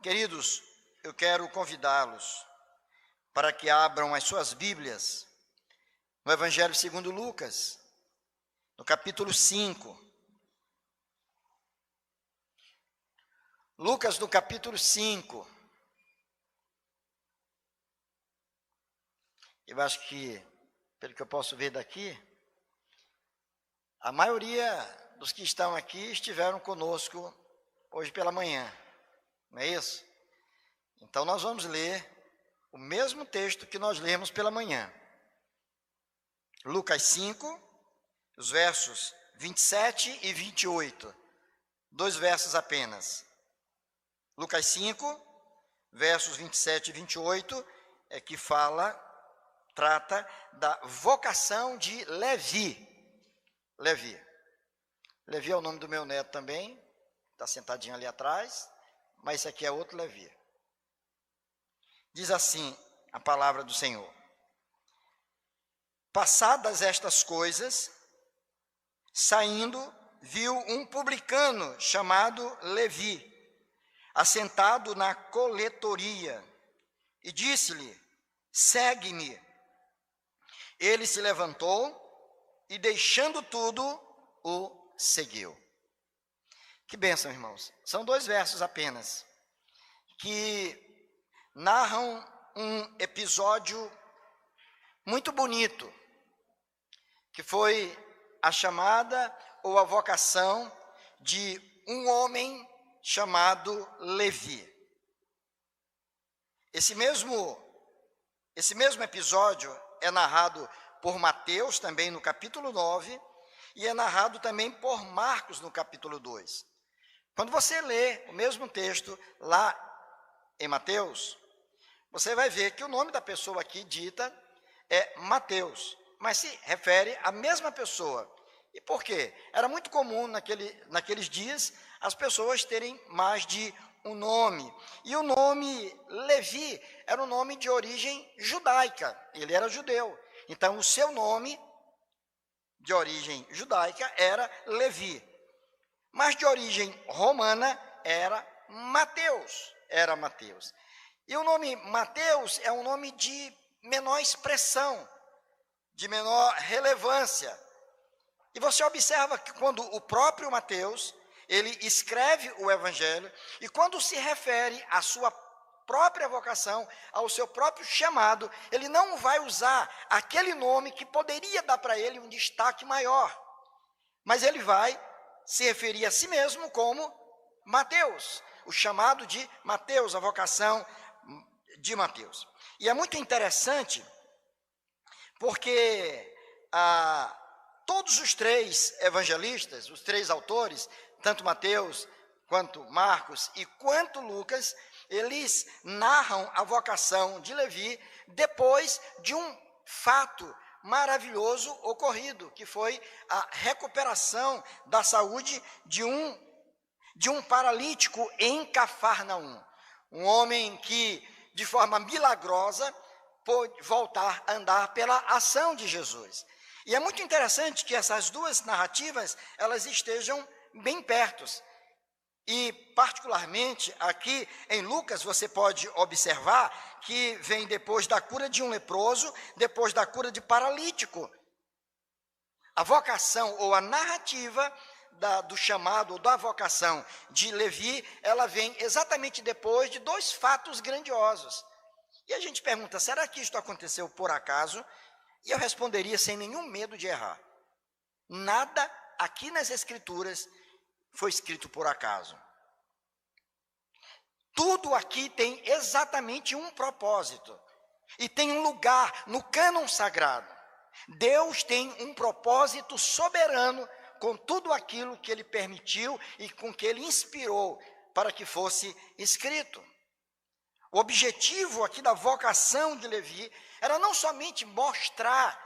Queridos, eu quero convidá-los para que abram as suas Bíblias no Evangelho segundo Lucas, no capítulo 5. Lucas, no capítulo 5. Eu acho que, pelo que eu posso ver daqui, a maioria dos que estão aqui estiveram conosco hoje pela manhã, não é isso? Então nós vamos ler o mesmo texto que nós lemos pela manhã. Lucas 5, os versos 27 e 28, 2 versos apenas. Lucas 5, versos 27 e 28, é que trata da vocação de Levi. Levi é o nome do meu neto também, está sentadinho ali atrás, mas esse aqui é outro Levi. Diz assim a palavra do Senhor: passadas estas coisas, saindo, viu um publicano chamado Levi, assentado na coletoria, e disse-lhe: segue-me. Ele se levantou e, deixando tudo, o seguiu. Que bênção, irmãos. São 2 versos apenas, que narram um episódio muito bonito, que foi a chamada ou a vocação de um homem chamado Levi. Esse mesmo episódio é narrado por Mateus, também no capítulo 9, e é narrado também por Marcos, no capítulo 2. Quando você lê o mesmo texto lá em Mateus, você vai ver que o nome da pessoa aqui dita é Mateus, mas se refere à mesma pessoa. E por quê? Era muito comum naqueles dias as pessoas terem mais de um nome. E o nome Levi era um nome de origem judaica, ele era judeu. Então o seu nome de origem judaica era Levi, mas de origem romana era Mateus. E o nome Mateus é um nome de menor expressão, de menor relevância. E você observa que quando o próprio Mateus, ele escreve o Evangelho, e quando se refere à sua própria vocação, ao seu próprio chamado, ele não vai usar aquele nome que poderia dar para ele um destaque maior, mas ele vai se referir a si mesmo como Mateus, o chamado de Mateus, a vocação de Mateus. E é muito interessante, porque todos os 3 evangelistas, os 3 autores, tanto Mateus, quanto Marcos e quanto Lucas, eles narram a vocação de Levi depois de um fato maravilhoso ocorrido, que foi a recuperação da saúde de um paralítico em Cafarnaum. Um homem que, de forma milagrosa, pôde voltar a andar pela ação de Jesus. E é muito interessante que essas 2 narrativas, elas estejam bem perto. E, particularmente, aqui em Lucas, você pode observar que vem depois da cura de um leproso, depois da cura de paralítico. A vocação ou a narrativa do chamado ou da vocação de Levi, ela vem exatamente depois de 2 fatos grandiosos. E a gente pergunta, será que isto aconteceu por acaso? E eu responderia sem nenhum medo de errar. Nada aqui nas Escrituras foi escrito por acaso. Tudo aqui tem exatamente um propósito. E tem um lugar no cânon sagrado. Deus tem um propósito soberano com tudo aquilo que Ele permitiu e com que Ele inspirou para que fosse escrito. O objetivo aqui da vocação de Levi era não somente mostrar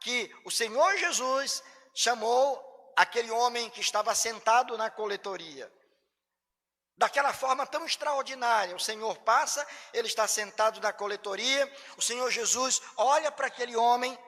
que o Senhor Jesus chamou aquele homem que estava sentado na coletoria daquela forma tão extraordinária. O Senhor passa, ele está sentado na coletoria, o Senhor Jesus olha para aquele homem,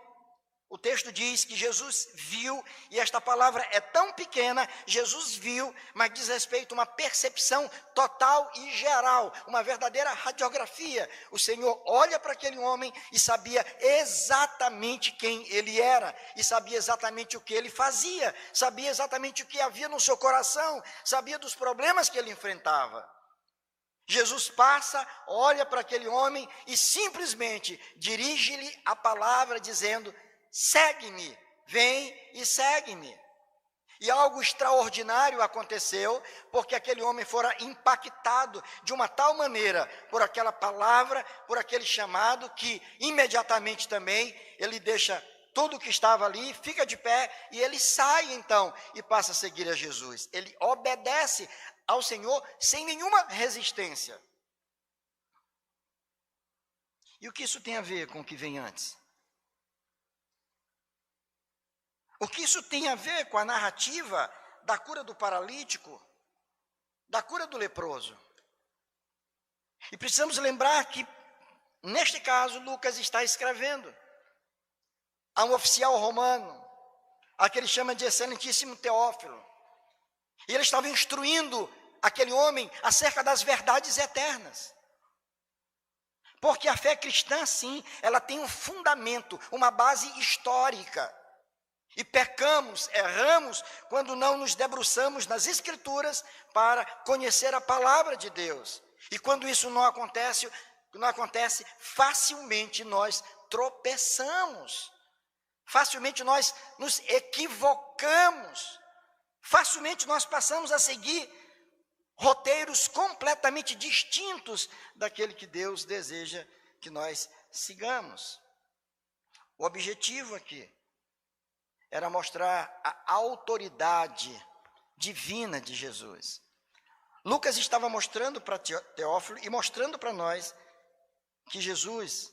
O texto diz que Jesus viu, e esta palavra é tão pequena, Jesus viu, mas diz respeito a uma percepção total e geral, uma verdadeira radiografia. O Senhor olha para aquele homem e sabia exatamente quem ele era, e sabia exatamente o que ele fazia, sabia exatamente o que havia no seu coração, sabia dos problemas que ele enfrentava. Jesus passa, olha para aquele homem e simplesmente dirige-lhe a palavra dizendo: segue-me, vem e segue-me. E algo extraordinário aconteceu, porque aquele homem fora impactado de uma tal maneira por aquela palavra, por aquele chamado, que imediatamente também ele deixa tudo que estava ali, fica de pé e ele sai então e passa a seguir a Jesus. Ele obedece ao Senhor sem nenhuma resistência. E o que isso tem a ver com o que vem antes? O que isso tem a ver com a narrativa da cura do paralítico, da cura do leproso? E precisamos lembrar que, neste caso, Lucas está escrevendo a um oficial romano, a que ele chama de excelentíssimo Teófilo. E ele estava instruindo aquele homem acerca das verdades eternas. Porque a fé cristã, sim, ela tem um fundamento, uma base histórica. E pecamos, erramos, quando não nos debruçamos nas Escrituras para conhecer a palavra de Deus. E quando isso não acontece, facilmente nós tropeçamos. Facilmente nós nos equivocamos. Facilmente nós passamos a seguir roteiros completamente distintos daquele que Deus deseja que nós sigamos. O objetivo aqui era mostrar a autoridade divina de Jesus. Lucas estava mostrando para Teófilo e mostrando para nós que Jesus,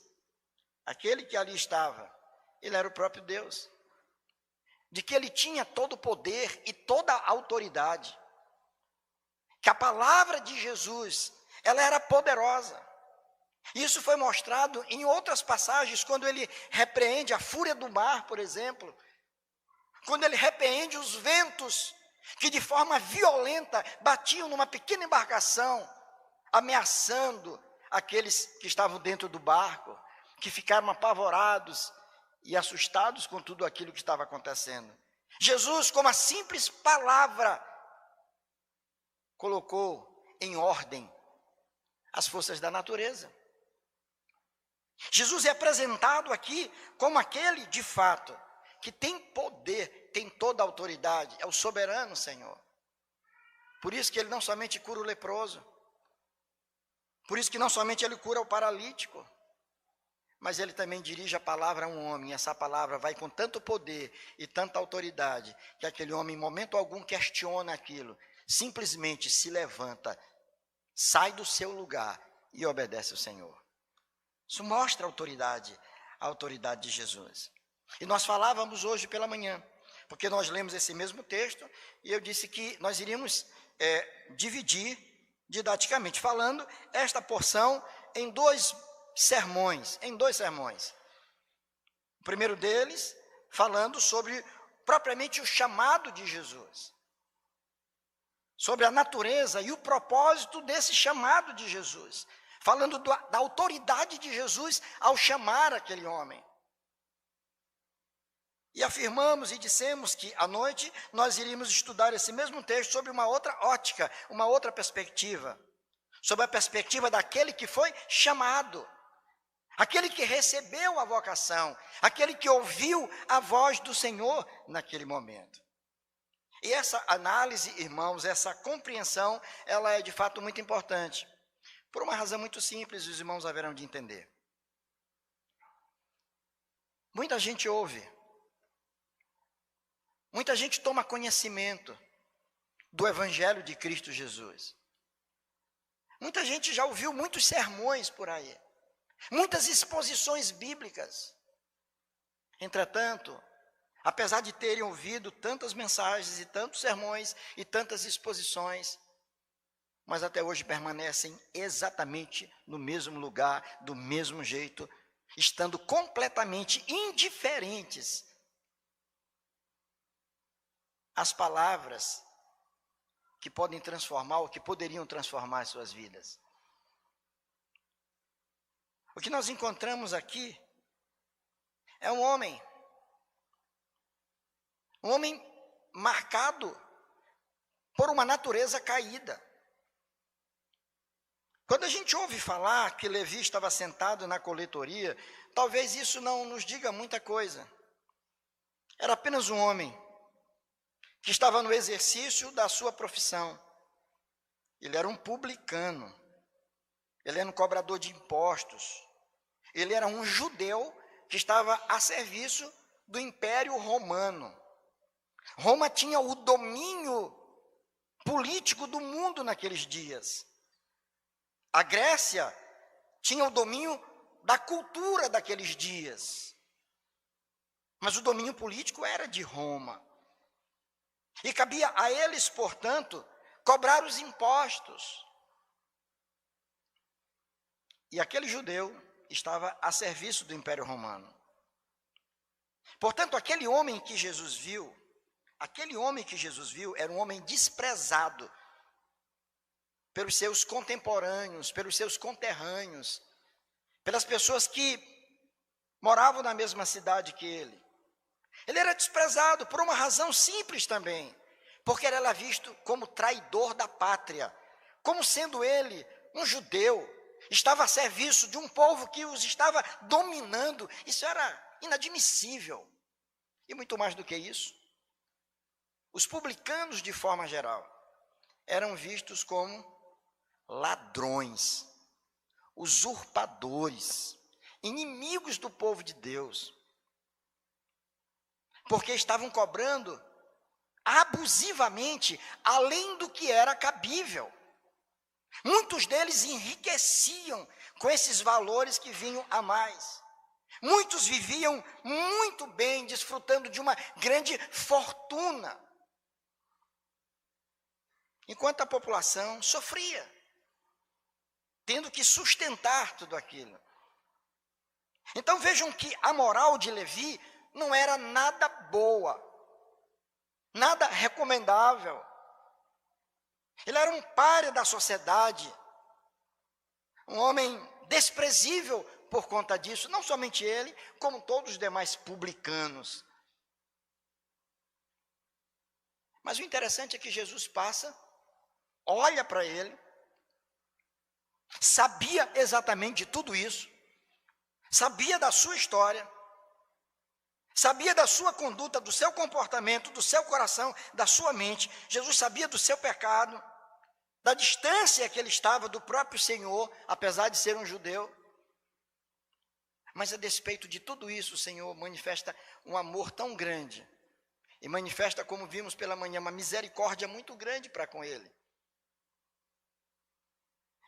aquele que ali estava, ele era o próprio Deus. De que ele tinha todo o poder e toda a autoridade. Que a palavra de Jesus, ela era poderosa. Isso foi mostrado em outras passagens, quando ele repreende a fúria do mar, por exemplo. Quando ele repreende os ventos que de forma violenta batiam numa pequena embarcação, ameaçando aqueles que estavam dentro do barco, que ficaram apavorados e assustados com tudo aquilo que estava acontecendo. Jesus, com uma simples palavra, colocou em ordem as forças da natureza. Jesus é apresentado aqui como aquele, de fato, que tem poder, tem toda a autoridade, é o soberano Senhor. Por isso que ele não somente cura o leproso, por isso que não somente ele cura o paralítico, mas ele também dirige a palavra a um homem, e essa palavra vai com tanto poder e tanta autoridade, que aquele homem em momento algum questiona aquilo, simplesmente se levanta, sai do seu lugar e obedece ao Senhor. Isso mostra a autoridade de Jesus. E nós falávamos hoje pela manhã, porque nós lemos esse mesmo texto, e eu disse que nós iríamos dividir didaticamente, falando esta porção em dois sermões. O primeiro deles, falando sobre propriamente o chamado de Jesus, sobre a natureza e o propósito desse chamado de Jesus, falando da autoridade de Jesus ao chamar aquele homem. E afirmamos e dissemos que à noite nós iríamos estudar esse mesmo texto sobre uma outra ótica, uma outra perspectiva, sobre a perspectiva daquele que foi chamado, aquele que recebeu a vocação, aquele que ouviu a voz do Senhor naquele momento. E essa análise, irmãos, essa compreensão, ela é de fato muito importante, por uma razão muito simples, os irmãos haverão de entender. Muita gente ouve, muita gente toma conhecimento do Evangelho de Cristo Jesus. Muita gente já ouviu muitos sermões por aí, muitas exposições bíblicas. Entretanto, apesar de terem ouvido tantas mensagens e tantos sermões e tantas exposições, mas até hoje permanecem exatamente no mesmo lugar, do mesmo jeito, estando completamente indiferentes as palavras que podem transformar, ou que poderiam transformar as suas vidas. O que nós encontramos aqui é um homem marcado por uma natureza caída. Quando a gente ouve falar que Levi estava sentado na coletoria, talvez isso não nos diga muita coisa. Era apenas um homem que estava no exercício da sua profissão. Ele era um publicano, ele era um cobrador de impostos, ele era um judeu que estava a serviço do Império Romano. Roma tinha o domínio político do mundo naqueles dias. A Grécia tinha o domínio da cultura daqueles dias. Mas o domínio político era de Roma. E cabia a eles, portanto, cobrar os impostos. E aquele judeu estava a serviço do Império Romano. Portanto, aquele homem que Jesus viu era um homem desprezado pelos seus contemporâneos, pelos seus conterrâneos, pelas pessoas que moravam na mesma cidade que ele. Ele era desprezado por uma razão simples também, porque ele era visto como traidor da pátria, como sendo ele um judeu, estava a serviço de um povo que os estava dominando. Isso era inadmissível. E muito mais do que isso, os publicanos, de forma geral, eram vistos como ladrões, usurpadores, inimigos do povo de Deus, porque estavam cobrando abusivamente, além do que era cabível. Muitos deles enriqueciam com esses valores que vinham a mais. Muitos viviam muito bem, desfrutando de uma grande fortuna, enquanto a população sofria, tendo que sustentar tudo aquilo. Então vejam que a moral de Levi não era nada boa, nada recomendável. Ele era um pária da sociedade, um homem desprezível por conta disso, não somente ele, como todos os demais publicanos. Mas o interessante é que Jesus passa, olha para ele, sabia exatamente de tudo isso, sabia da sua história, sabia da sua conduta, do seu comportamento, do seu coração, da sua mente. Jesus sabia do seu pecado, da distância que ele estava do próprio Senhor, apesar de ser um judeu. Mas a despeito de tudo isso, o Senhor manifesta um amor tão grande, e manifesta, como vimos pela manhã, uma misericórdia muito grande para com ele.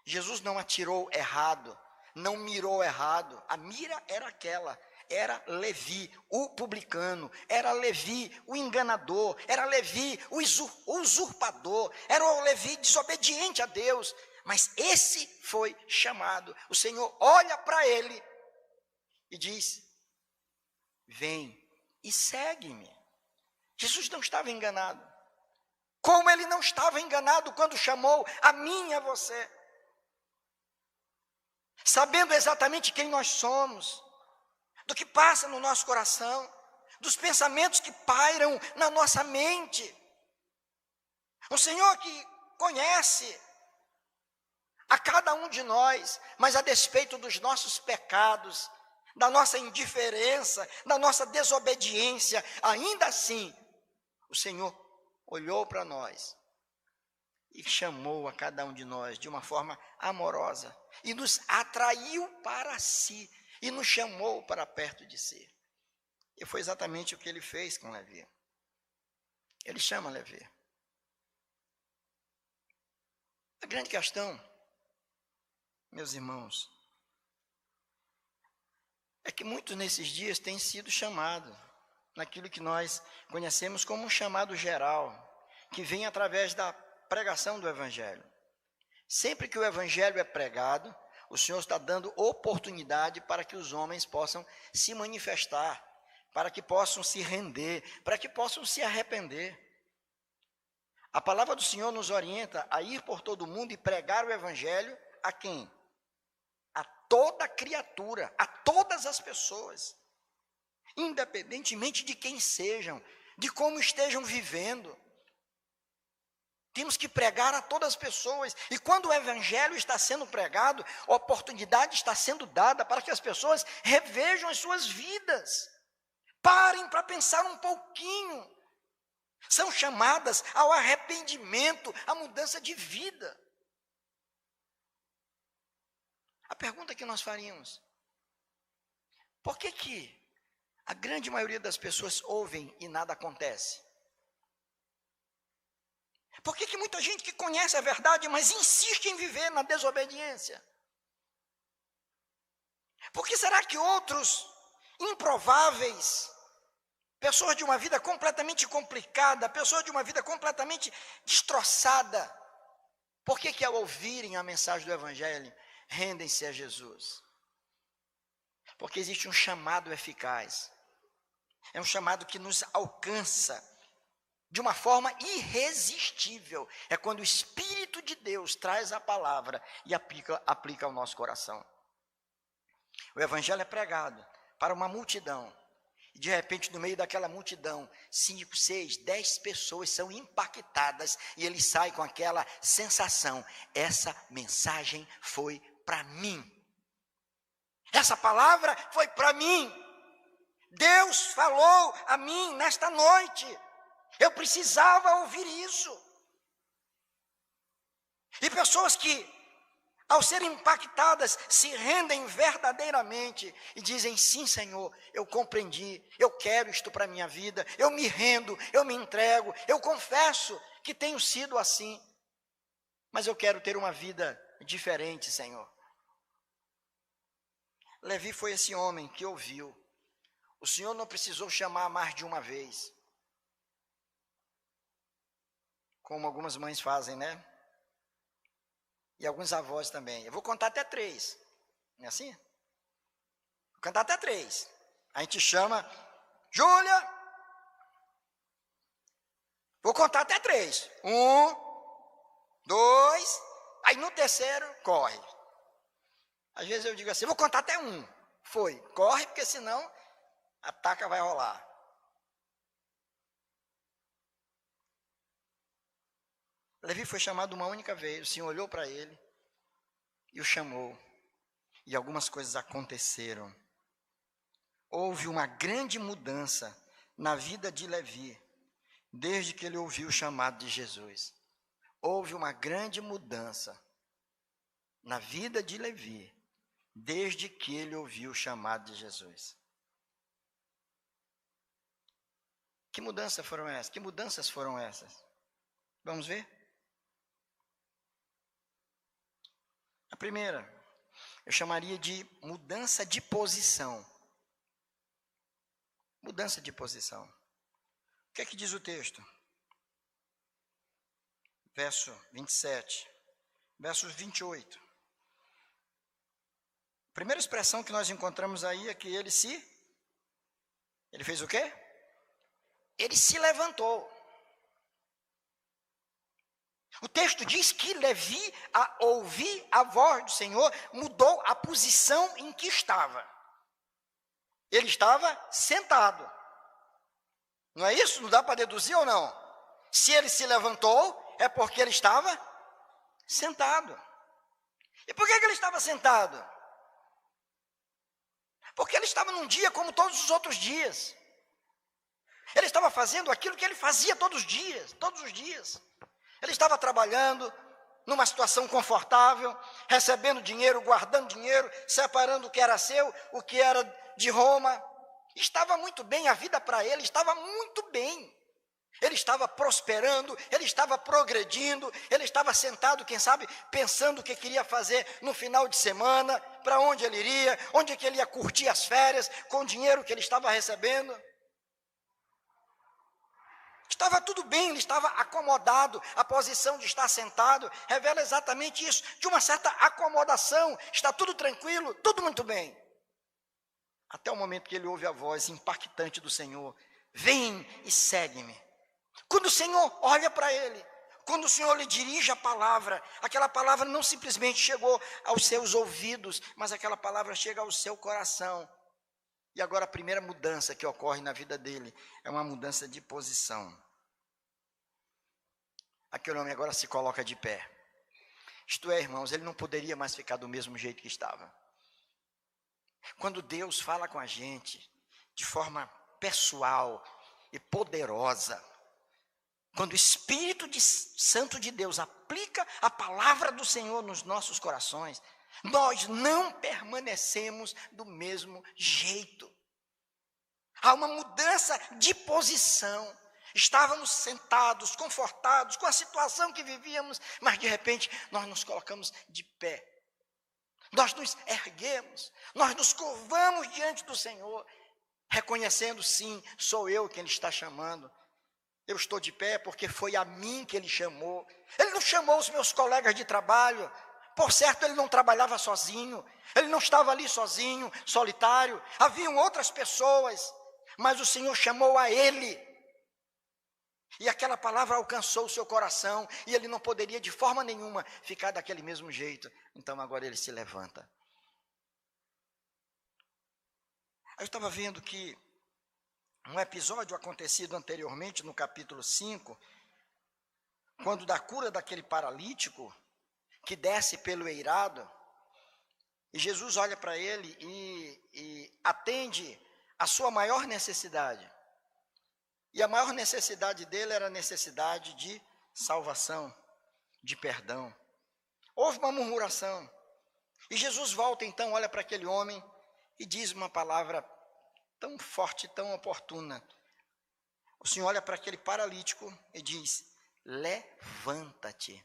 Jesus não atirou errado, não mirou errado, a mira era aquela, era Levi, o publicano, era Levi, o enganador, era Levi, o usurpador, era o Levi desobediente a Deus, mas esse foi chamado. O Senhor olha para ele e diz: vem e segue-me. Jesus não estava enganado, como ele não estava enganado quando chamou a mim e a você, sabendo exatamente quem nós somos, do que passa no nosso coração, dos pensamentos que pairam na nossa mente. Um Senhor que conhece a cada um de nós, mas a despeito dos nossos pecados, da nossa indiferença, da nossa desobediência, ainda assim, o Senhor olhou para nós e chamou a cada um de nós de uma forma amorosa, e nos atraiu para si, e nos chamou para perto de si. E foi exatamente o que ele fez com Levi. Ele chama Levi. A grande questão, meus irmãos, é que muitos nesses dias têm sido chamados naquilo que nós conhecemos como um chamado geral, que vem através da pregação do Evangelho. Sempre que o Evangelho é pregado, o Senhor está dando oportunidade para que os homens possam se manifestar, para que possam se render, para que possam se arrepender. A palavra do Senhor nos orienta a ir por todo o mundo e pregar o evangelho a quem? A toda criatura, a todas as pessoas, independentemente de quem sejam, de como estejam vivendo. Temos que pregar a todas as pessoas. E quando o evangelho está sendo pregado, a oportunidade está sendo dada para que as pessoas revejam as suas vidas. Parem para pensar um pouquinho. São chamadas ao arrependimento, à mudança de vida. A pergunta que nós faríamos: por que a grande maioria das pessoas ouvem e nada acontece? Por que muita gente que conhece a verdade, mas insiste em viver na desobediência? Por que será que outros improváveis, pessoas de uma vida completamente complicada, pessoas de uma vida completamente destroçada, por que ao ouvirem a mensagem do evangelho, rendem-se a Jesus? Porque existe um chamado eficaz. É um chamado que nos alcança de uma forma irresistível. É quando o Espírito de Deus traz a palavra e aplica ao nosso coração. O evangelho é pregado para uma multidão. E de repente, no meio daquela multidão, 5, 6, 10 pessoas são impactadas. E ele sai com aquela sensação: essa mensagem foi para mim. Essa palavra foi para mim. Deus falou a mim nesta noite. Eu precisava ouvir isso. E pessoas que, ao serem impactadas, se rendem verdadeiramente e dizem: sim, Senhor, eu compreendi, eu quero isto para a minha vida, eu me rendo, eu me entrego, eu confesso que tenho sido assim, mas eu quero ter uma vida diferente, Senhor. Levi foi esse homem que ouviu. O Senhor não precisou chamar mais de uma vez, como algumas mães fazem, né? E alguns avós também. Eu vou contar até 3. Não é assim? Vou contar até 3. A gente chama: Júlia. Vou contar até 3. 1, 2. Aí no terceiro, corre. Às vezes eu digo assim: vou contar até 1. Foi. Corre, porque senão a taca vai rolar. Levi foi chamado uma única vez. O Senhor olhou para ele e o chamou. E algumas coisas aconteceram. Houve uma grande mudança na vida de Levi, desde que ele ouviu o chamado de Jesus. Houve uma grande mudança na vida de Levi, desde que ele ouviu o chamado de Jesus. Que mudanças foram essas? Que mudanças foram essas? Vamos ver? A primeira, eu chamaria de mudança de posição. Mudança de posição. O que é que diz o texto? Verso 27, versos 28. A primeira expressão que nós encontramos aí é que ele fez o quê? Ele se levantou. O texto diz que Levi, a ouvir a voz do Senhor, mudou a posição em que estava. Ele estava sentado. Não é isso? Não dá para deduzir ou não? Se ele se levantou, é porque ele estava sentado. E por que ele estava sentado? Porque ele estava num dia como todos os outros dias. Ele estava fazendo aquilo que ele fazia todos os dias. Ele estava trabalhando numa situação confortável, recebendo dinheiro, guardando dinheiro, separando o que era seu, o que era de Roma. Estava muito bem, a vida para ele estava muito bem. Ele estava prosperando, ele estava progredindo, ele estava sentado, quem sabe, pensando o que queria fazer no final de semana, para onde ele iria, onde que ele ia curtir as férias, com o dinheiro que ele estava recebendo. Estava tudo bem, ele estava acomodado. A posição de estar sentado revela exatamente isso, de uma certa acomodação. Está tudo tranquilo, tudo muito bem. Até o momento que ele ouve a voz impactante do Senhor: vem e segue-me. Quando o Senhor olha para ele, Quando o Senhor lhe dirige a palavra, aquela palavra não simplesmente chegou aos seus ouvidos, mas aquela palavra chega ao seu coração. E agora a primeira mudança que ocorre na vida dele é uma mudança de posição. Aquele homem agora se coloca de pé. Isto é, irmãos, ele não poderia mais ficar do mesmo jeito que estava. Quando Deus fala com a gente de forma pessoal e poderosa, quando o Espírito Santo de Deus aplica a palavra do Senhor nos nossos corações, nós não permanecemos do mesmo jeito. Há uma mudança de posição. Estávamos sentados, confortados com a situação que vivíamos, mas de repente nós nos colocamos de pé. Nós nos erguemos, nós nos curvamos diante do Senhor, reconhecendo, sim, sou eu quem Ele está chamando. Eu estou de pé porque foi a mim que Ele chamou. Ele não chamou os meus colegas de trabalho. Por certo, Ele não trabalhava sozinho. Ele não estava ali sozinho, solitário. Haviam outras pessoas, mas o Senhor chamou a Ele. E aquela palavra alcançou o seu coração, e ele não poderia de forma nenhuma ficar daquele mesmo jeito. Então agora ele se levanta. Eu estava vendo que um episódio acontecido anteriormente, no capítulo 5, quando da cura daquele paralítico, que desce pelo eirado, e Jesus olha para ele e atende a sua maior necessidade. E a maior necessidade dele era a necessidade de salvação, de perdão. Houve uma murmuração. E Jesus volta então, olha para aquele homem e diz uma palavra tão forte, tão oportuna. O Senhor olha para aquele paralítico e diz: levanta-te.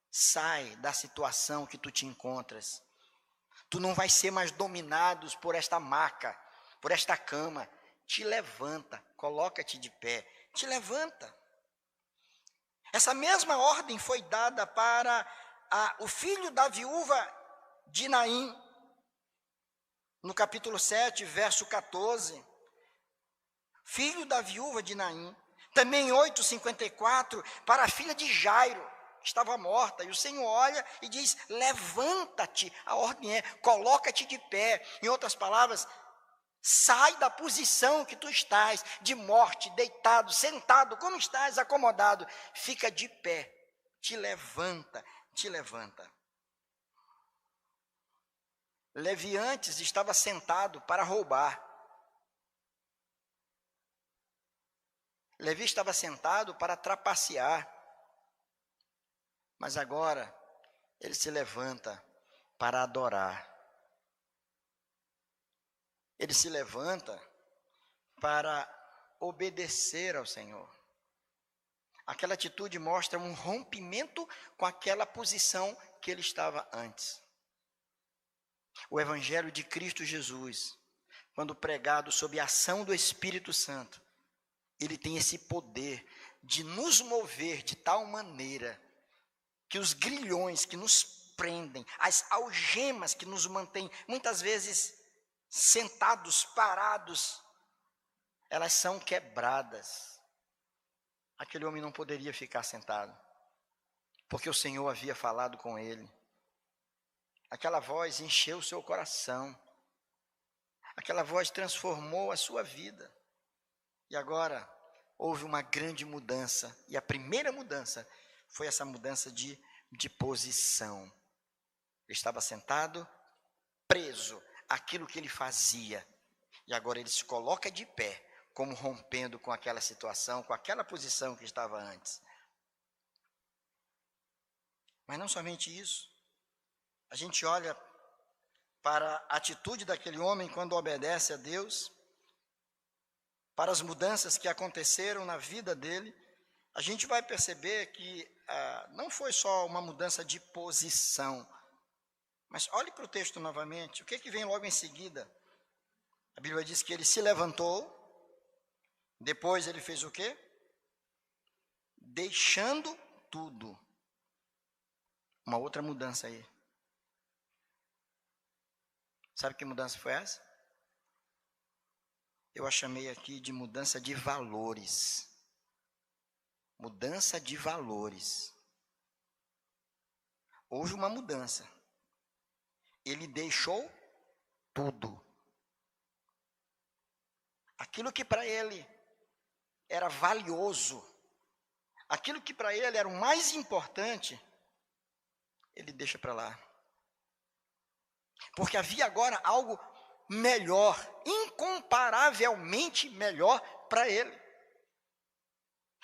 Sai da situação que tu te encontras. Tu não vais ser mais dominado por esta maca, por esta cama. Te levanta, coloca-te de pé, te levanta. Essa mesma ordem foi dada para o filho da viúva de Naim, no capítulo 7, verso 14. Filho da viúva de Naim. Também em 8:54, para a filha de Jairo, que estava morta. E o Senhor olha e diz: levanta-te. A ordem é: coloca-te de pé. Em outras palavras, sai da posição que tu estás, de morte, deitado, sentado, como estás, acomodado. Fica de pé, te levanta, te levanta. Levi antes estava sentado para roubar. Levi estava sentado para trapacear. Mas agora, ele se levanta para adorar. Ele se levanta para obedecer ao Senhor. Aquela atitude mostra um rompimento com aquela posição que ele estava antes. O Evangelho de Cristo Jesus, quando pregado sob a ação do Espírito Santo, ele tem esse poder de nos mover de tal maneira que os grilhões que nos prendem, as algemas que nos mantêm, muitas vezes sentados, parados, elas são quebradas. Aquele homem não poderia ficar sentado, porque o Senhor havia falado com ele. Aquela voz encheu o seu coração, aquela voz transformou a sua vida, e agora houve uma grande mudança, e a primeira mudança foi essa mudança de posição. Ele estava sentado, preso àquilo que ele fazia, e agora ele se coloca de pé, como rompendo com aquela situação, com aquela posição que estava antes. Mas não somente isso, a gente olha para a atitude daquele homem quando obedece a Deus, para as mudanças que aconteceram na vida dele, a gente vai perceber que não foi só uma mudança de posição, mas olhe para o texto novamente, o que vem logo em seguida? A Bíblia diz que ele se levantou, depois ele fez o quê? Deixando tudo. Uma outra mudança aí. Sabe que mudança foi essa? Eu a chamei aqui de mudança de valores. Mudança de valores. Houve uma mudança. Ele deixou tudo. Aquilo que para ele era valioso, aquilo que para ele era o mais importante, ele deixa para lá. Porque havia agora algo melhor, incomparavelmente melhor para ele.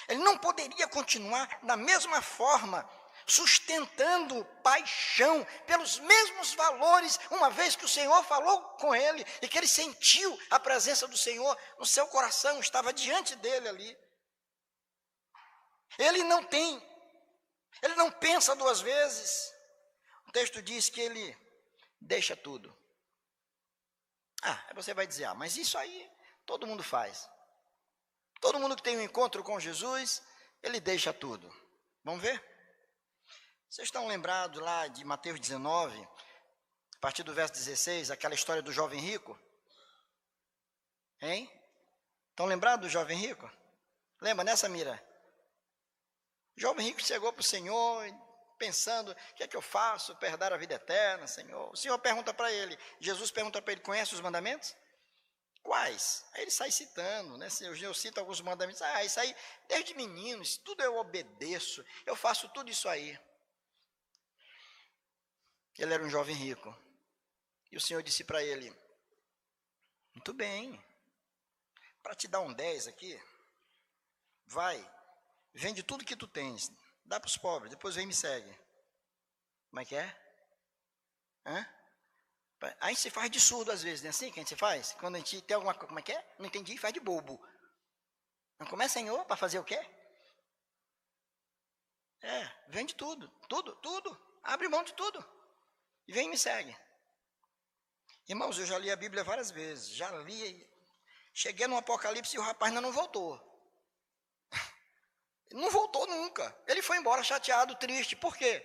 Ele não poderia continuar da mesma forma, sustentando paixão pelos mesmos valores, uma vez que o Senhor falou com ele e que ele sentiu a presença do Senhor no seu coração, estava diante dele ali. Ele não pensa duas vezes. O texto diz que ele deixa tudo. Aí você vai dizer, mas isso aí todo mundo faz. Todo mundo que tem um encontro com Jesus, ele deixa tudo. Vamos ver? Vocês estão lembrados lá de Mateus 19, a partir do verso 16, aquela história do jovem rico? Hein? Estão lembrados do jovem rico? Lembra, né, Samira? O jovem rico chegou para o Senhor, pensando, o que é que eu faço para herdar a vida eterna, Senhor? O Senhor pergunta para ele, Jesus pergunta para ele, conhece os mandamentos? Quais? Aí ele sai citando, né? Eu cito alguns mandamentos, isso aí, desde menino, isso tudo eu obedeço, eu faço tudo isso aí. Ele era um jovem rico. E o Senhor disse para ele, muito bem, para te dar um 10 aqui, vai, vende tudo que tu tens, dá para os pobres, depois vem e me segue. Como é que é? A gente se faz de surdo às vezes, não é assim que a gente se faz? Quando a gente tem alguma coisa, como é que é? Não entendi, faz de bobo. Não começa, Senhor, para fazer o quê? Vende tudo, abre mão de tudo. E vem e me segue. Irmãos, eu já li a Bíblia várias vezes. Cheguei no Apocalipse e o rapaz ainda não voltou. Não voltou nunca. Ele foi embora chateado, triste. Por quê?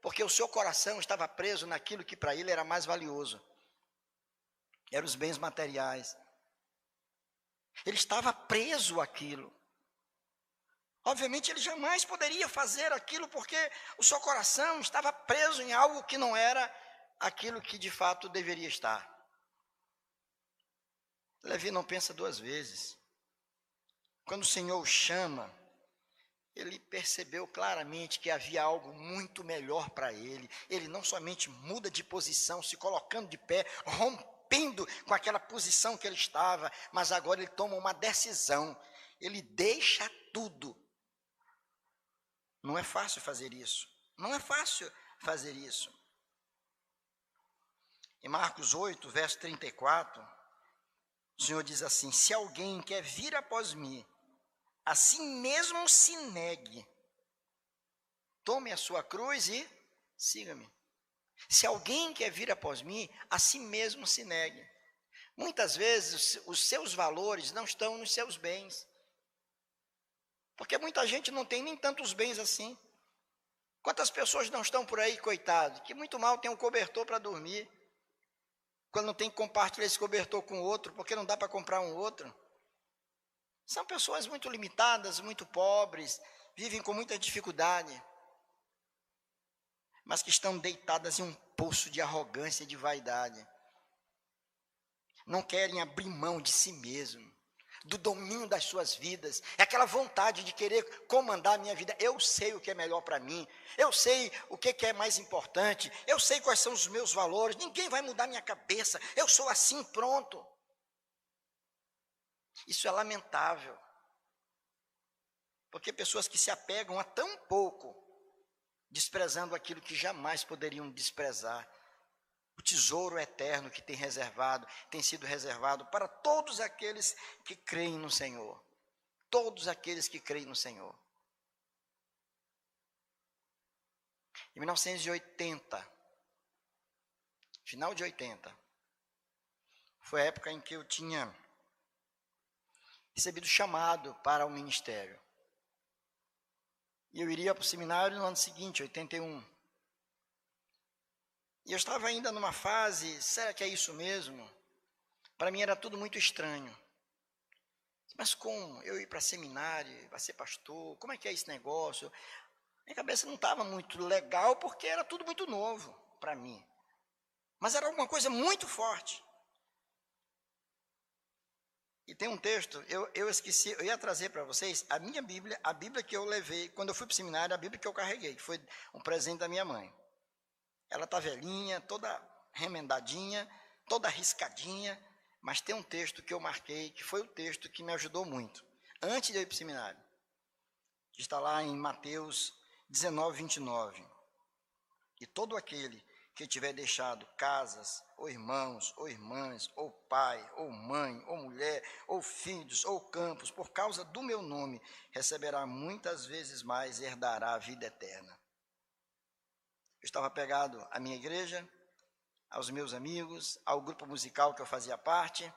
Porque o seu coração estava preso naquilo que para ele era mais valioso. Eram os bens materiais. Ele estava preso àquilo. Obviamente ele jamais poderia fazer aquilo porque o seu coração estava preso em algo que não era aquilo que de fato deveria estar. Levi não pensa duas vezes. Quando o Senhor o chama, ele percebeu claramente que havia algo muito melhor para ele. Ele não somente muda de posição, se colocando de pé, rompendo com aquela posição que ele estava, mas agora ele toma uma decisão. Ele deixa tudo. Não é fácil fazer isso. Não é fácil fazer isso. Em Marcos 8, verso 34, o Senhor diz assim, se alguém quer vir após mim, assim mesmo se negue, tome a sua cruz e siga-me. Se alguém quer vir após mim, assim mesmo se negue. Muitas vezes os seus valores não estão nos seus bens. Porque muita gente não tem nem tantos bens assim. Quantas pessoas não estão por aí, coitado, que muito mal tem um cobertor para dormir, quando não tem que compartilhar esse cobertor com outro, porque não dá para comprar um outro. São pessoas muito limitadas, muito pobres, vivem com muita dificuldade, mas que estão deitadas em um poço de arrogância e de vaidade. Não querem abrir mão de si mesmo, do domínio das suas vidas, é aquela vontade de querer comandar a minha vida. Eu sei o que é melhor para mim, eu sei o que é mais importante, eu sei quais são os meus valores, ninguém vai mudar minha cabeça, eu sou assim, pronto. Isso é lamentável, porque pessoas que se apegam a tão pouco, desprezando aquilo que jamais poderiam desprezar, o tesouro eterno que tem sido reservado para todos aqueles que creem no Senhor. Todos aqueles que creem no Senhor. Em 1980, final de 80, foi a época em que eu tinha recebido chamado para o ministério. E eu iria para o seminário no ano seguinte, 81. E eu estava ainda numa fase, será que é isso mesmo? Para mim era tudo muito estranho. Mas como? Eu ir para seminário, vai ser pastor? Como é que é esse negócio? Minha cabeça não estava muito legal, porque era tudo muito novo para mim. Mas era alguma coisa muito forte. E tem um texto, eu esqueci, eu ia trazer para vocês a minha Bíblia, a Bíblia que eu levei, quando eu fui para o seminário, a Bíblia que eu carreguei, que foi um presente da minha mãe. Ela está velhinha, toda remendadinha, toda riscadinha, mas tem um texto que eu marquei, que foi o texto que me ajudou muito, antes de eu ir para o seminário. Está lá em Mateus 19, 29. E todo aquele que tiver deixado casas, ou irmãos, ou irmãs, ou pai, ou mãe, ou mulher, ou filhos, ou campos, por causa do meu nome, receberá muitas vezes mais e herdará a vida eterna. Eu estava pegado à minha igreja, aos meus amigos, ao grupo musical que eu fazia parte,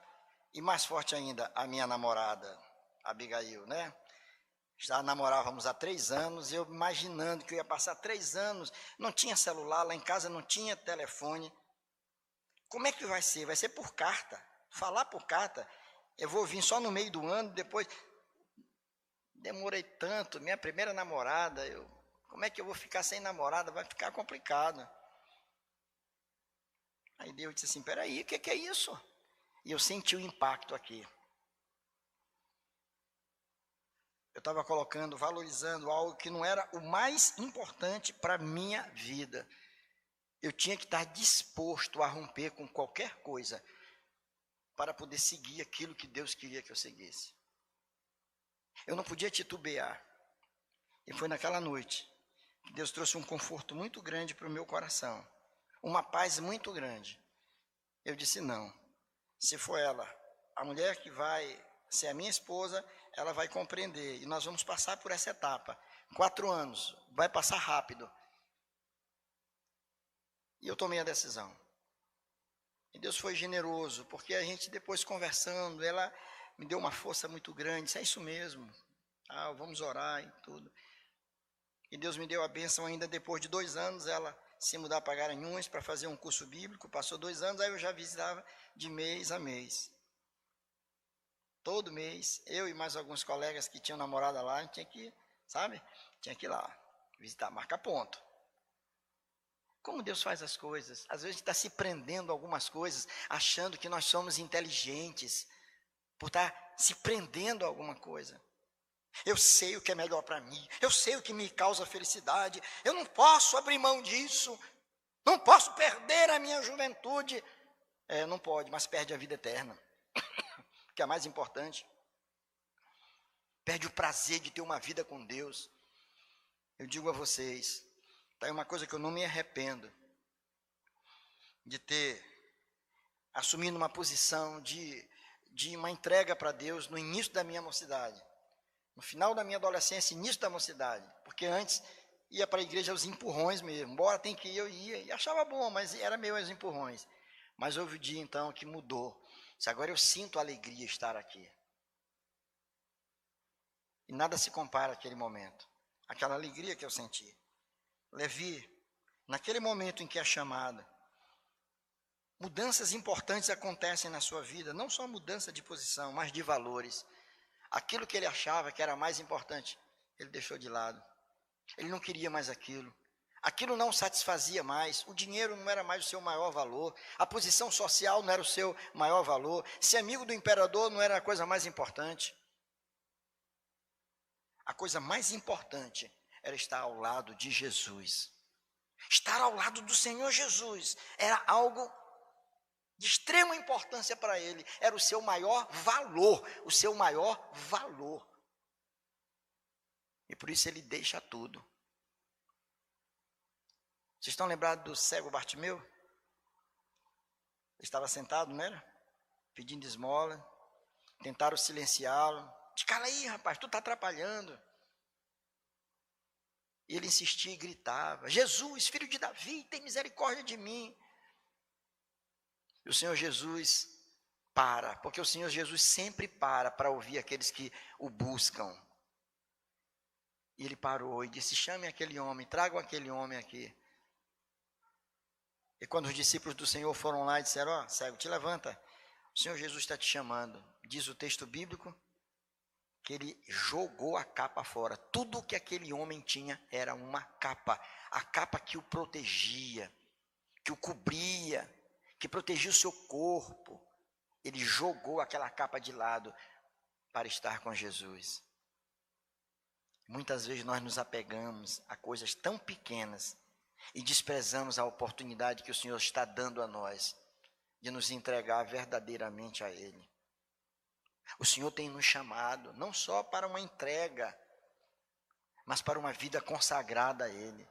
e mais forte ainda, a minha namorada, Abigail, né? Já namorávamos há 3 anos, eu imaginando que eu ia passar 3 anos, não tinha celular, lá em casa não tinha telefone. Como é que vai ser? Vai ser por carta. Falar por carta, eu vou vir só no meio do ano, depois... Demorei tanto, minha primeira namorada, como é que eu vou ficar sem namorada? Vai ficar complicado. Aí Deus disse assim, peraí, o que é isso? E eu senti o impacto aqui. Eu estava colocando, valorizando algo que não era o mais importante para a minha vida. Eu tinha que estar disposto a romper com qualquer coisa para poder seguir aquilo que Deus queria que eu seguisse. Eu não podia titubear. E foi naquela noite que Deus trouxe um conforto muito grande para o meu coração. Uma paz muito grande. Eu disse, não. Se for ela, a mulher que vai ser a minha esposa, ela vai compreender. E nós vamos passar por essa etapa. 4 anos, vai passar rápido. E eu tomei a decisão. E Deus foi generoso, porque a gente depois conversando, ela me deu uma força muito grande. Disse, é isso mesmo. Vamos orar e tudo. E Deus me deu a bênção ainda depois de 2 anos, ela se mudar para Garanhuns para fazer um curso bíblico. Passou 2 anos, aí eu já visitava de mês a mês. Todo mês, eu e mais alguns colegas que tinham namorada lá, a gente tinha que, sabe? Tinha que ir lá, visitar, marcar ponto. Como Deus faz as coisas? Às vezes a gente está se prendendo a algumas coisas, achando que nós somos inteligentes, por estar se prendendo a alguma coisa. Eu sei o que é melhor para mim, eu sei o que me causa felicidade, eu não posso abrir mão disso, não posso perder a minha juventude. Não pode, mas perde a vida eterna, que é a mais importante. Perde o prazer de ter uma vida com Deus. Eu digo a vocês, tá, é uma coisa que eu não me arrependo de ter assumido uma posição de uma entrega para Deus no início da minha mocidade, no final da minha adolescência, início da mocidade, porque antes ia para a igreja aos empurrões mesmo, embora tem que ir, eu ia, e achava bom, mas era meio aos empurrões. Mas houve um dia então que mudou. Agora eu sinto alegria estar aqui. E nada se compara àquele momento, aquela alegria que eu senti. Levi, naquele momento em que é chamada, mudanças importantes acontecem na sua vida, não só mudança de posição, mas de valores. Aquilo que ele achava que era mais importante, ele deixou de lado. Ele não queria mais aquilo. Aquilo não satisfazia mais. O dinheiro não era mais o seu maior valor. A posição social não era o seu maior valor. Ser amigo do imperador não era a coisa mais importante. A coisa mais importante era estar ao lado de Jesus. Estar ao lado do Senhor Jesus era algo de extrema importância para ele. Era o seu maior valor, o seu maior valor. E por isso ele deixa tudo. Vocês estão lembrados do cego Bartimeu? Ele estava sentado, não era? Pedindo esmola. Tentaram silenciá-lo. Cala aí, rapaz, tu está atrapalhando. E ele insistia e gritava, Jesus, filho de Davi, tem misericórdia de mim. E o Senhor Jesus para, porque o Senhor Jesus sempre para ouvir aqueles que o buscam. E ele parou e disse, chame aquele homem, tragam aquele homem aqui. E quando os discípulos do Senhor foram lá e disseram, cego, te levanta, o Senhor Jesus está te chamando. Diz o texto bíblico que ele jogou a capa fora. Tudo que aquele homem tinha era uma capa. A capa que o protegia, que o cobria, que protegia o seu corpo. Ele jogou aquela capa de lado para estar com Jesus. Muitas vezes nós nos apegamos a coisas tão pequenas e desprezamos a oportunidade que o Senhor está dando a nós de nos entregar verdadeiramente a Ele. O Senhor tem nos chamado não só para uma entrega, mas para uma vida consagrada a Ele.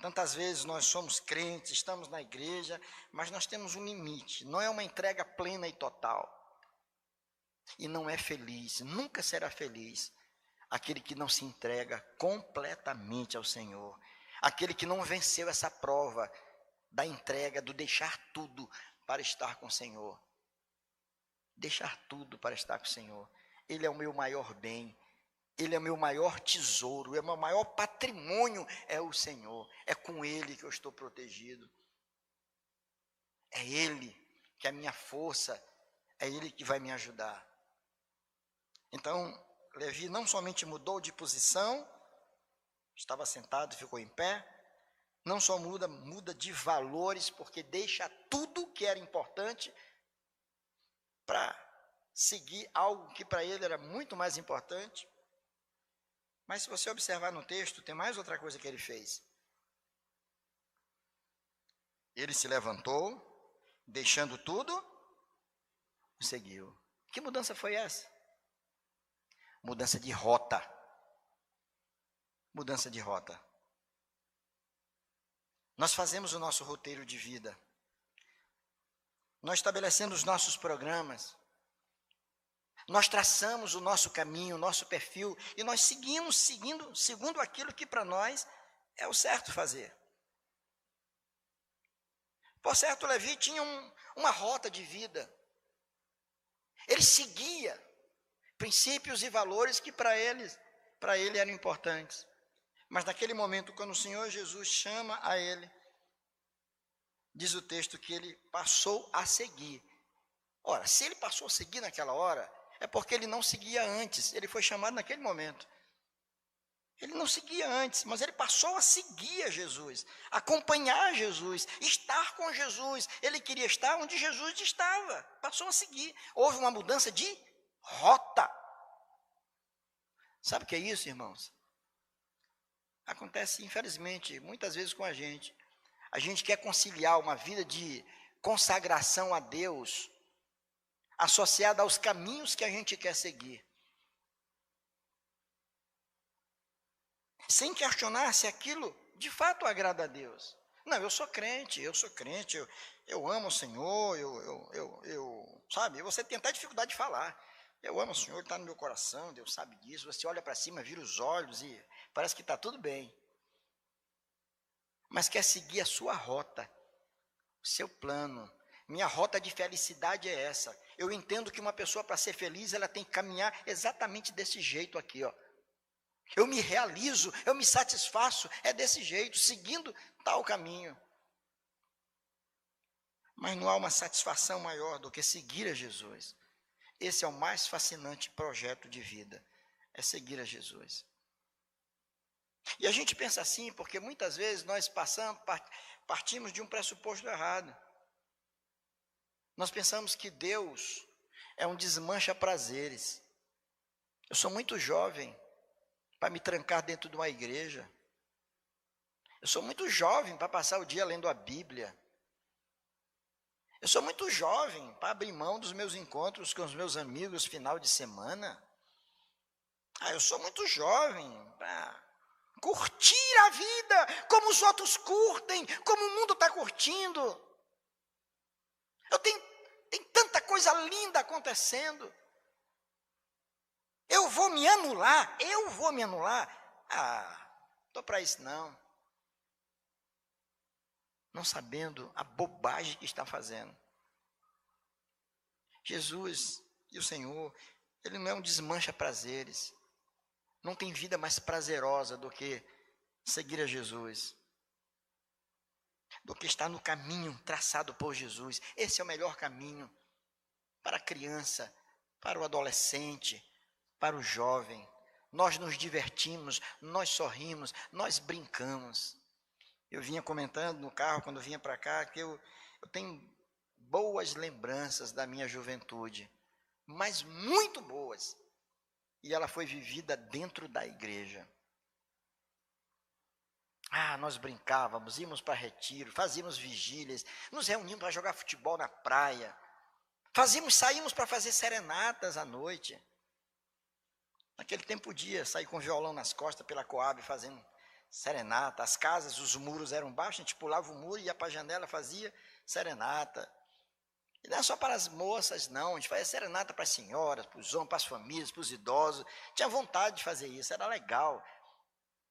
Tantas vezes nós somos crentes, estamos na igreja, mas nós temos um limite. Não é uma entrega plena e total. E não é feliz, nunca será feliz aquele que não se entrega completamente ao Senhor. Aquele que não venceu essa prova da entrega, do deixar tudo para estar com o Senhor. Deixar tudo para estar com o Senhor. Ele é o meu maior bem. Ele é o meu maior tesouro. É o meu maior patrimônio. É o Senhor. É com Ele que eu estou protegido. É Ele que é a minha força. É Ele que vai me ajudar. Então, Levi não somente mudou de posição, estava sentado e ficou em pé, não só muda de valores, porque deixa tudo que era importante para seguir algo que para ele era muito mais importante. Mas se você observar no texto, tem mais outra coisa que ele fez. Ele se levantou, deixando tudo, e seguiu. Que mudança foi essa? Mudança de rota. Mudança de rota. Nós fazemos o nosso roteiro de vida. Nós estabelecemos os nossos programas. Nós traçamos o nosso caminho, o nosso perfil, e nós seguimos segundo aquilo que para nós é o certo fazer. Por certo, Levi tinha uma rota de vida. Ele seguia princípios e valores que para ele eram importantes. Mas naquele momento, quando o Senhor Jesus chama a ele, diz o texto que ele passou a seguir. Ora, se ele passou a seguir naquela hora, é porque ele não seguia antes. Ele foi chamado naquele momento. Ele não seguia antes, mas ele passou a seguir a Jesus, acompanhar Jesus, estar com Jesus. Ele queria estar onde Jesus estava, passou a seguir. Houve uma mudança de rota. Sabe o que é isso, irmãos? Acontece, infelizmente, muitas vezes com a gente. A gente quer conciliar uma vida de consagração a Deus, associada aos caminhos que a gente quer seguir, sem questionar se aquilo de fato agrada a Deus. Não, eu sou crente, eu amo o Senhor, sabe, você tem até dificuldade de falar. Eu amo o Senhor, está no meu coração, Deus sabe disso. Você olha para cima, vira os olhos e parece que está tudo bem. Mas quer seguir a sua rota, o seu plano. Minha rota de felicidade é essa. Eu entendo que uma pessoa, para ser feliz, ela tem que caminhar exatamente desse jeito aqui, ó. Eu me realizo, eu me satisfaço, é desse jeito, seguindo tal caminho. Mas não há uma satisfação maior do que seguir a Jesus. Esse é o mais fascinante projeto de vida, é seguir a Jesus. E a gente pensa assim, porque muitas vezes nós partimos de um pressuposto errado. Nós pensamos que Deus é um desmancha-prazeres. Eu sou muito jovem para me trancar dentro de uma igreja. Eu sou muito jovem para passar o dia lendo a Bíblia. Eu sou muito jovem para abrir mão dos meus encontros com os meus amigos final de semana. Eu sou muito jovem para curtir a vida como os outros curtem, como o mundo está curtindo. Tem tanta coisa linda acontecendo. Eu vou me anular. Estou para isso não. Não sabendo a bobagem que está fazendo. Jesus e o Senhor, Ele não é um desmancha-prazeres. Não tem vida mais prazerosa do que seguir a Jesus. Do que estar no caminho traçado por Jesus. Esse é o melhor caminho para a criança, para o adolescente, para o jovem. Nós nos divertimos, nós sorrimos, nós brincamos. Eu vinha comentando no carro, quando vinha para cá, que eu tenho boas lembranças da minha juventude, mas muito boas. E ela foi vivida dentro da igreja. Nós brincávamos, íamos para retiro, fazíamos vigílias, nos reuníamos para jogar futebol na praia. Saímos para fazer serenatas à noite. Naquele tempo podia sair com violão nas costas pela Coab fazendo serenata. As casas, os muros eram baixos, a gente pulava o muro, ia para a janela, fazia serenata. E não é só para as moças, não. A gente fazia serenata para as senhoras, para os homens, para as famílias, para os idosos. Tinha vontade de fazer isso, era legal.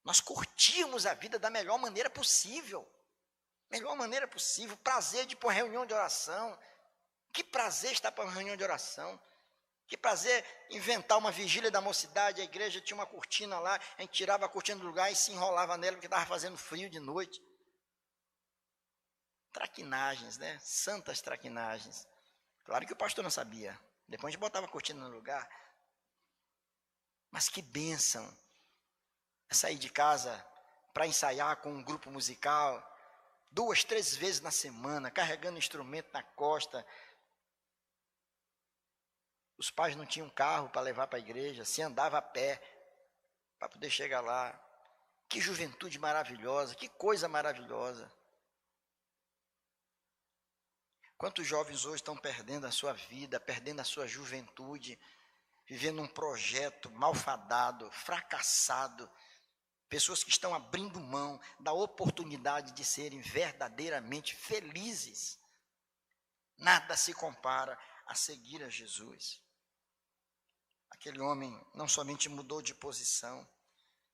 Nós curtíamos a vida da melhor maneira possível. Melhor maneira possível. Prazer de ir para uma reunião de oração. Que prazer estar para uma reunião de oração. Que prazer inventar uma vigília da mocidade. A igreja tinha uma cortina lá, a gente tirava a cortina do lugar e se enrolava nela porque estava fazendo frio de noite. Traquinagens, né? Santas traquinagens. Claro que o pastor não sabia. Depois a gente botava a cortina no lugar. Mas que bênção. Sair de casa para ensaiar com um grupo musical 2, 3 vezes na semana, carregando instrumento na costa. Os pais não tinham carro para levar para a igreja, se andava a pé para poder chegar lá. Que juventude maravilhosa, que coisa maravilhosa. Quantos jovens hoje estão perdendo a sua vida, perdendo a sua juventude, vivendo um projeto malfadado, fracassado. Pessoas que estão abrindo mão da oportunidade de serem verdadeiramente felizes. Nada se compara a seguir a Jesus. Aquele homem não somente mudou de posição,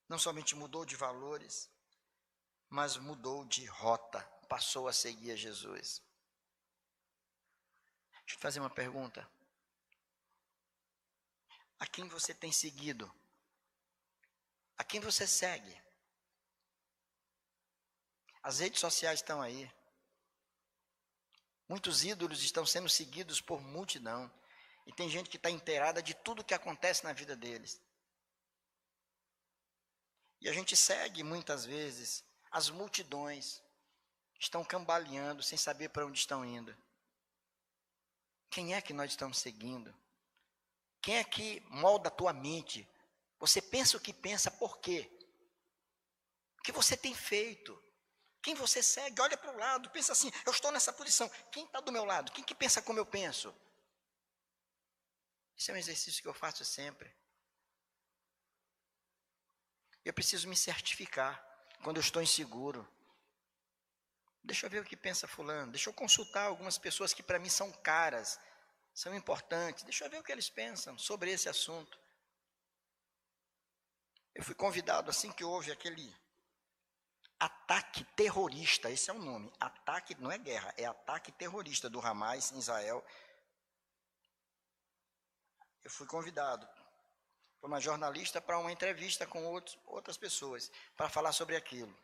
não somente mudou de valores, mas mudou de rota, passou a seguir a Jesus. Deixa eu te fazer uma pergunta. A quem você tem seguido? A quem você segue? As redes sociais estão aí. Muitos ídolos estão sendo seguidos por multidão. E tem gente que está inteirada de tudo que acontece na vida deles. E a gente segue muitas vezes as multidões. Estão cambaleando sem saber para onde estão indo. Quem é que nós estamos seguindo? Quem é que molda a tua mente? Você pensa o que pensa, por quê? O que você tem feito? Quem você segue? Olha para o lado, pensa assim, eu estou nessa posição. Quem está do meu lado? Quem que pensa como eu penso? Esse é um exercício que eu faço sempre. Eu preciso me certificar quando eu estou inseguro. Deixa eu ver o que pensa fulano. Deixa eu consultar algumas pessoas que para mim são caras, são importantes. Deixa eu ver o que eles pensam sobre esse assunto. Eu fui convidado assim que houve aquele ataque terrorista, esse é o nome. Ataque, não é guerra, é ataque terrorista do Hamas em Israel. Eu fui convidado por uma jornalista para uma entrevista com outras pessoas, para falar sobre aquilo.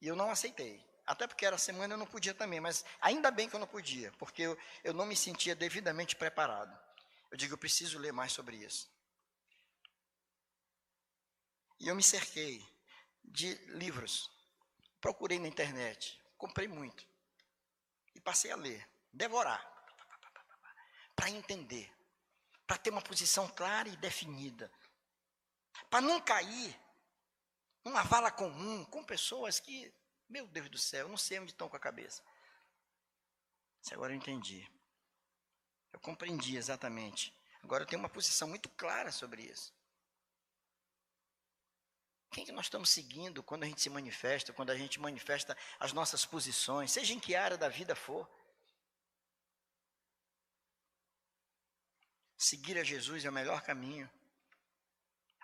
E eu não aceitei. Até porque era semana eu não podia também, mas ainda bem que eu não podia, porque eu não me sentia devidamente preparado. Eu digo, eu preciso ler mais sobre isso. E eu me cerquei de livros. Procurei na internet, comprei muito. E passei a ler, devorar, para entender, para ter uma posição clara e definida, para não cair numa vala comum com pessoas que, meu Deus do céu, eu não sei onde estão com a cabeça. Isso agora eu entendi. Eu compreendi exatamente. Agora eu tenho uma posição muito clara sobre isso. Quem que nós estamos seguindo quando a gente se manifesta, quando a gente manifesta as nossas posições, seja em que área da vida for? Seguir a Jesus é o melhor caminho.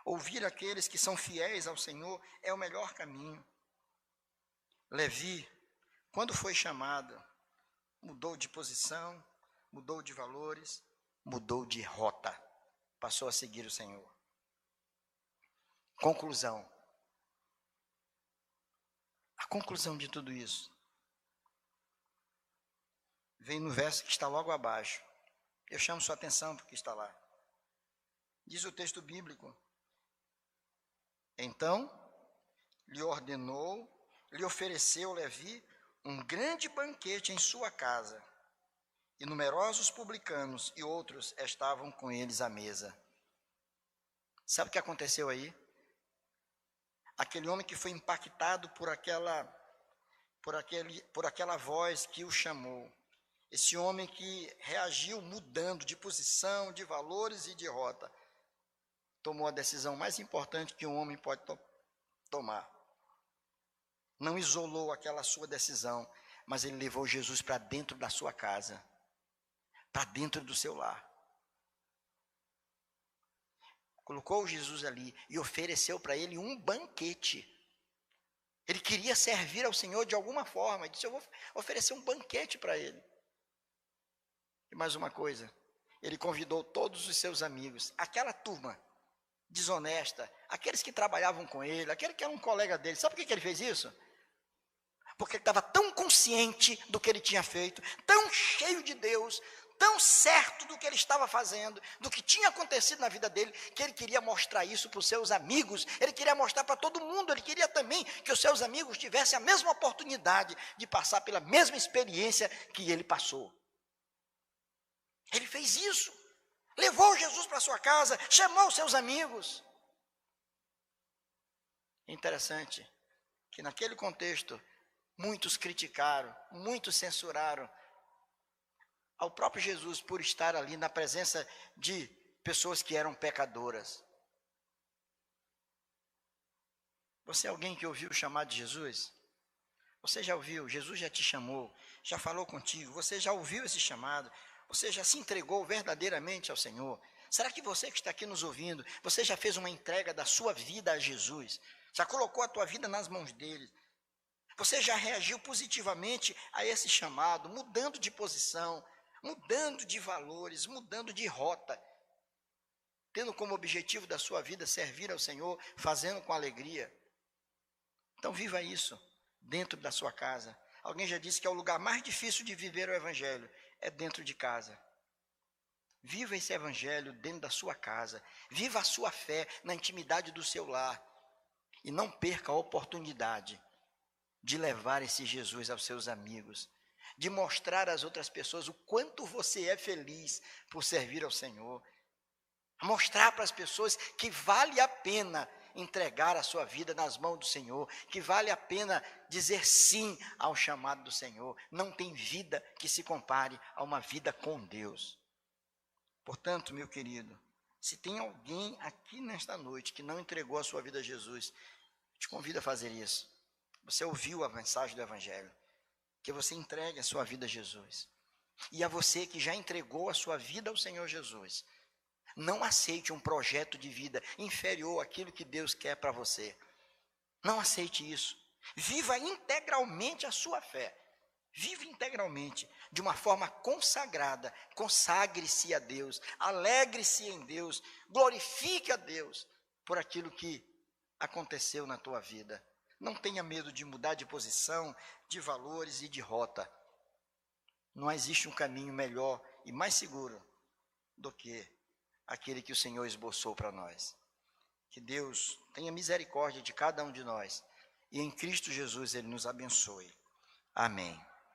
Ouvir aqueles que são fiéis ao Senhor é o melhor caminho. Levi, quando foi chamado, mudou de posição, mudou de valores, mudou de rota, passou a seguir o Senhor. Conclusão. A conclusão de tudo isso vem no verso que está logo abaixo. Eu chamo sua atenção porque está lá. Diz o texto bíblico. Então, lhe ordenou, lhe ofereceu Levi um grande banquete em sua casa, e numerosos publicanos e outros estavam com eles à mesa. Sabe o que aconteceu aí? Aquele homem que foi impactado por aquela voz que o chamou. Esse homem que reagiu mudando de posição, de valores e de rota, tomou a decisão mais importante que um homem pode tomar. Não isolou aquela sua decisão, mas ele levou Jesus para dentro da sua casa, para dentro do seu lar. Colocou Jesus ali e ofereceu para ele um banquete. Ele queria servir ao Senhor de alguma forma. Ele disse, eu vou oferecer um banquete para ele. E mais uma coisa, ele convidou todos os seus amigos, aquela turma desonesta, aqueles que trabalhavam com ele, aquele que era um colega dele. Sabe por que ele fez isso? Porque ele estava tão consciente do que ele tinha feito, tão cheio de Deus, tão certo do que ele estava fazendo, do que tinha acontecido na vida dele, que ele queria mostrar isso para os seus amigos, ele queria mostrar para todo mundo, ele queria também que os seus amigos tivessem a mesma oportunidade de passar pela mesma experiência que ele passou. Ele fez isso, levou Jesus para sua casa, chamou os seus amigos. Interessante que naquele contexto, muitos criticaram, muitos censuraram ao próprio Jesus por estar ali na presença de pessoas que eram pecadoras. Você é alguém que ouviu o chamado de Jesus? Você já ouviu? Jesus já te chamou, já falou contigo, você já ouviu esse chamado, você já se entregou verdadeiramente ao Senhor? Será que você que está aqui nos ouvindo, você já fez uma entrega da sua vida a Jesus? Já colocou a tua vida nas mãos dele? Você já reagiu positivamente a esse chamado, mudando de posição, mudando de valores, mudando de rota, tendo como objetivo da sua vida servir ao Senhor, fazendo com alegria? Então viva isso dentro da sua casa. Alguém já disse que é o lugar mais difícil de viver o Evangelho, é dentro de casa. Viva esse Evangelho dentro da sua casa, viva a sua fé na intimidade do seu lar, e não perca a oportunidade de levar esse Jesus aos seus amigos, de mostrar às outras pessoas o quanto você é feliz por servir ao Senhor, mostrar para as pessoas que vale a pena entregar a sua vida nas mãos do Senhor, que vale a pena dizer sim ao chamado do Senhor. Não tem vida que se compare a uma vida com Deus. Portanto, meu querido, se tem alguém aqui nesta noite que não entregou a sua vida a Jesus, te convido a fazer isso. Você ouviu a mensagem do Evangelho, que você entregue a sua vida a Jesus. E a você que já entregou a sua vida ao Senhor Jesus, não aceite um projeto de vida inferior àquilo que Deus quer para você. Não aceite isso. Viva integralmente a sua fé. Viva integralmente, de uma forma consagrada. Consagre-se a Deus, alegre-se em Deus, glorifique a Deus por aquilo que aconteceu na tua vida. Não tenha medo de mudar de posição, de valores e de rota. Não existe um caminho melhor e mais seguro do que aquele que o Senhor esboçou para nós. Que Deus tenha misericórdia de cada um de nós e em Cristo Jesus Ele nos abençoe. Amém.